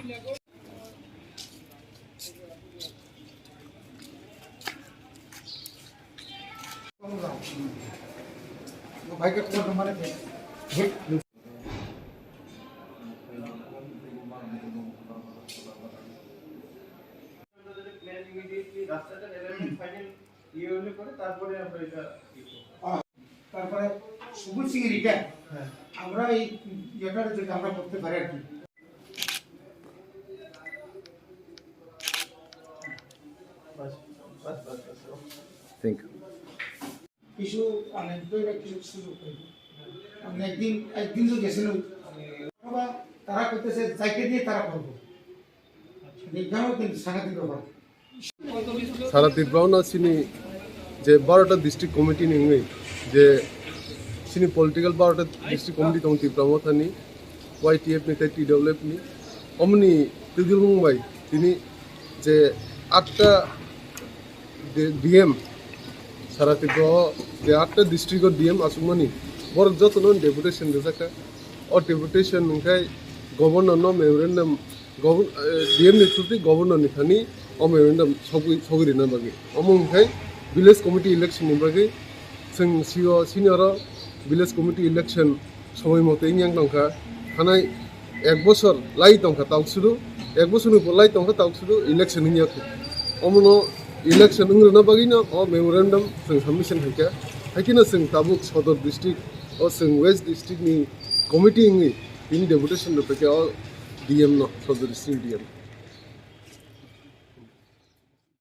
भाई के code number है তারপরে সবুজ সিং রিকা আমরা এই ইয়েটার যেটা আমরা করতে পারি আর কি থ্যাংক ইউ কিছু আনএমপ্লয়েড কিছু সুযোগ পাই আমরা একদিন তো গেছিল বাবা তারা করতেছে যাইতে দিয়ে তারা করবো দেখলামও কিন্তু সাংঘাতিক ব্যাপার সারা ত্রিপুরা চিনি যে 12টা ডিস্ট্রিক্ট কমিটি নিয়ে যে চিনি পলিটিক্যাল 12টা ডিস্ট্রিক্ট কমিটি দं ত্রিপুরা মথানি YTF नि TWF नि অমনি তুজুল মুম্বাই তিনি যে 8টা ডিএম সারা ত্রিপুরা যে 8টা ডিস্ট্রিক্টর ডিএম আসুমানি বড় যতন ডেপুটেশন দেখাকা ও ডেপুটেশন নখাই গভর্নর ন মেমোরেন্ডাম ডিএম नि থ্রুতে গভর্নর नि থানি ও মেমোরেন্ডাম সগরিনা বাকি অমনখাই ভিলেজ কমিটি ইলেকশন नि বাকি जों सिनियर ভিলেজ কমিটি ইলেকশন সময় মতো ইংয়াং দंखा थानाय 1 বছর লাই दंखा तावसुदु 1 বছরनि उनाव লাই दंखा तावसुदु इलेक्शन नियाखै अमनो इलेक्शन इंग्रना बागिनो अ मेमोरेंडम जों सबमिशन हैका हैकिना जों ताबुक सदर डिस्ट्रिक्ट अ जों वेस्ट डिस्ट्रिक्ट नि कमिटी इंगि बिनि डेपुटेशन दफैका डीएम न सदर डिस्ट्रिक्ट डीएम